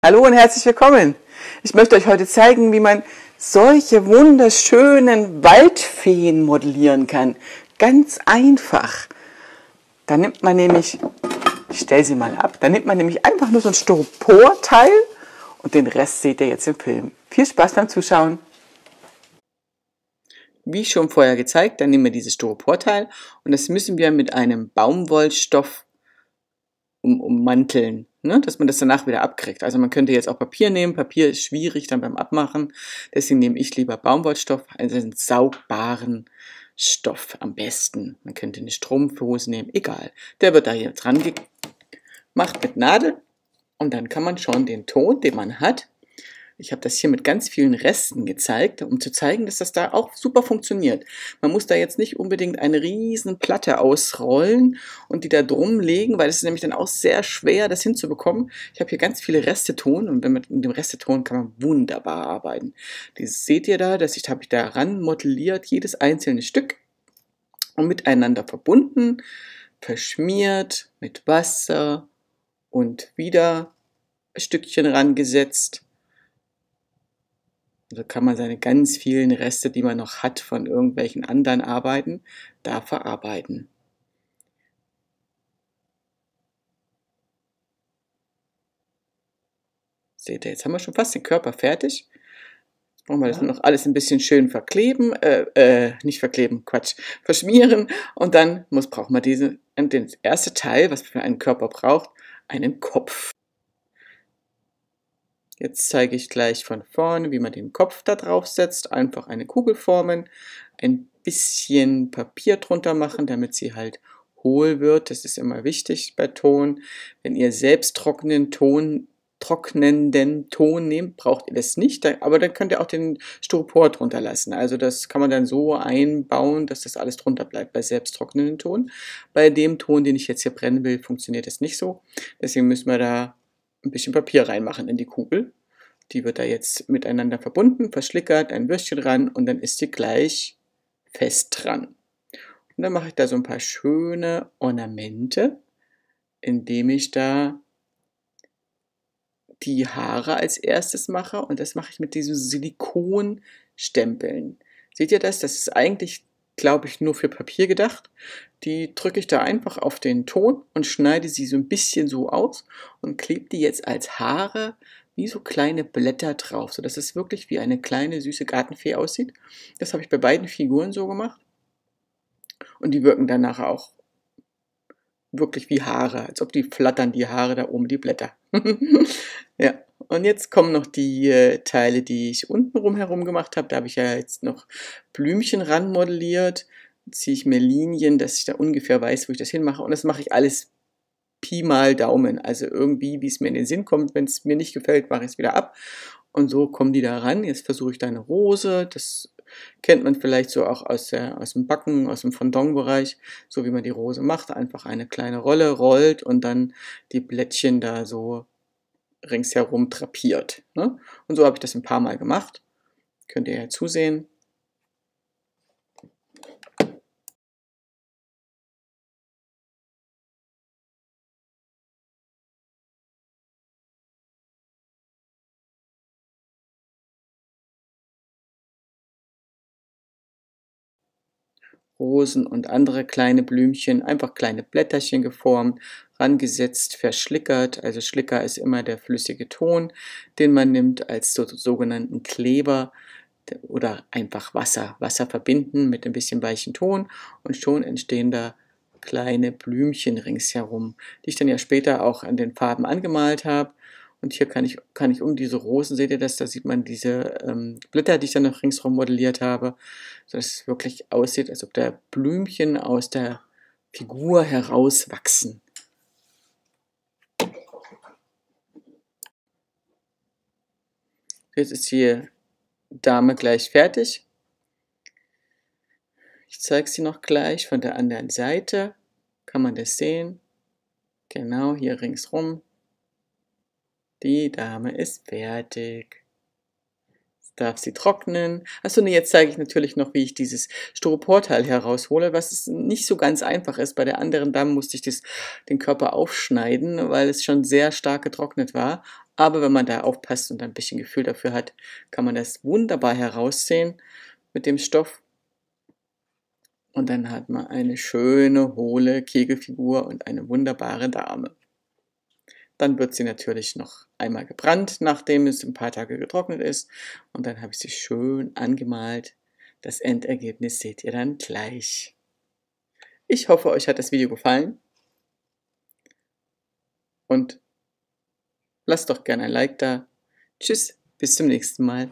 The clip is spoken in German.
Hallo und herzlich willkommen. Ich möchte euch heute zeigen, wie man solche wunderschönen Waldfeen modellieren kann. Ganz einfach. Da nimmt man nämlich, ich stelle sie mal ab, da nimmt man nämlich einfach nur so ein Styroporteil und den Rest seht ihr jetzt im Film. Viel Spaß beim Zuschauen. Wie schon vorher gezeigt, dann nehmen wir dieses Styroporteil und das müssen wir mit einem Baumwollstoff ummanteln, ne? Dass man das danach wieder abkriegt. Also man könnte jetzt auch Papier nehmen. Papier ist schwierig dann beim Abmachen. Deswegen nehme ich lieber Baumwollstoff, also einen saugbaren Stoff am besten. Man könnte eine Strumpfhose nehmen, egal. Der wird da jetzt dran gemacht mit Nadel und dann kann man schon den Ton, den man hat. Ich habe das hier mit ganz vielen Resten gezeigt, um zu zeigen, dass das da auch super funktioniert. Man muss da jetzt nicht unbedingt eine riesen Platte ausrollen und die da drum legen, weil es ist nämlich dann auch sehr schwer, das hinzubekommen. Ich habe hier ganz viele Resteton und mit dem Resteton kann man wunderbar arbeiten. Das seht ihr da, habe ich da ran modelliert, jedes einzelne Stück und miteinander verbunden, verschmiert mit Wasser und wieder ein Stückchen rangesetzt. Da kann man seine ganz vielen Reste, die man noch hat von irgendwelchen anderen Arbeiten, da verarbeiten. Seht ihr, jetzt haben wir schon fast den Körper fertig. Jetzt brauchen wir das nur noch alles ein bisschen schön verkleben, nicht verkleben, Quatsch, verschmieren. Und dann braucht man das erste Teil, was für einen Körper braucht, einen Kopf. Jetzt zeige ich gleich von vorne, wie man den Kopf da drauf setzt. Einfach eine Kugel formen, ein bisschen Papier drunter machen, damit sie halt hohl wird. Das ist immer wichtig bei Ton. Wenn ihr selbst trocknenden Ton nehmt, braucht ihr das nicht. Aber dann könnt ihr auch den Styropor drunter lassen. Also das kann man dann so einbauen, dass das alles drunter bleibt bei selbst trocknenden Ton. Bei dem Ton, den ich jetzt hier brennen will, funktioniert das nicht so. Deswegen müssen wir da ein bisschen Papier reinmachen in die Kugel. Die wird da jetzt miteinander verbunden, verschlickert, ein Würstchen ran und dann ist sie gleich fest dran. Und dann mache ich da so ein paar schöne Ornamente, indem ich da die Haare als erstes mache und das mache ich mit diesen Silikonstempeln. Seht ihr das? Das ist eigentlich, glaube ich, nur für Papier gedacht. Die drücke ich da einfach auf den Ton und schneide sie so ein bisschen so aus und klebe die jetzt als Haare wie so kleine Blätter drauf, sodass es wirklich wie eine kleine süße Gartenfee aussieht. Das habe ich bei beiden Figuren so gemacht und die wirken danach auch wirklich wie Haare, als ob die flattern, die Haare da oben, die Blätter. Ja, und jetzt kommen noch die Teile, die ich unten herum gemacht habe. Da habe ich ja jetzt noch Blümchen ran modelliert. Ziehe ich mir Linien, dass ich da ungefähr weiß, wo ich das hinmache. Und das mache ich alles Pi mal Daumen. Also irgendwie, wie es mir in den Sinn kommt. Wenn es mir nicht gefällt, mache ich es wieder ab. Und so kommen die da ran. Jetzt versuche ich da eine Rose. Das kennt man vielleicht so auch aus dem Backen, aus dem Fondant-Bereich. So wie man die Rose macht. Einfach eine kleine Rolle rollt und dann die Blättchen da so ringsherum drapiert. Ne? Und so habe ich das ein paar Mal gemacht. Könnt ihr ja zusehen. Rosen und andere kleine Blümchen, einfach kleine Blätterchen geformt, rangesetzt, verschlickert. Also Schlicker ist immer der flüssige Ton, den man nimmt als sogenannten Kleber oder einfach Wasser. Wasser verbinden mit ein bisschen weichen Ton und schon entstehen da kleine Blümchen ringsherum, die ich dann ja später auch an den Farben angemalt habe. Und hier kann ich um diese Rosen, seht ihr das, da sieht man diese Blätter, die ich dann noch ringsherum modelliert habe, sodass es wirklich aussieht, als ob da Blümchen aus der Figur herauswachsen. Jetzt ist die Dame gleich fertig. Ich zeige sie noch gleich von der anderen Seite. Kann man das sehen? Genau, hier ringsrum. Die Dame ist fertig. Jetzt darf sie trocknen. Achso, nee, jetzt zeige ich natürlich noch, wie ich dieses Styroporteil heraushole, was nicht so ganz einfach ist. Bei der anderen Dame musste ich den Körper aufschneiden, weil es schon sehr stark getrocknet war. Aber wenn man da aufpasst und ein bisschen Gefühl dafür hat, kann man das wunderbar heraussehen mit dem Stoff. Und dann hat man eine schöne, hohle Kegelfigur und eine wunderbare Dame. Dann wird sie natürlich noch einmal gebrannt, nachdem es ein paar Tage getrocknet ist. Und dann habe ich sie schön angemalt. Das Endergebnis seht ihr dann gleich. Ich hoffe, euch hat das Video gefallen. Und lasst doch gerne ein Like da. Tschüss, bis zum nächsten Mal.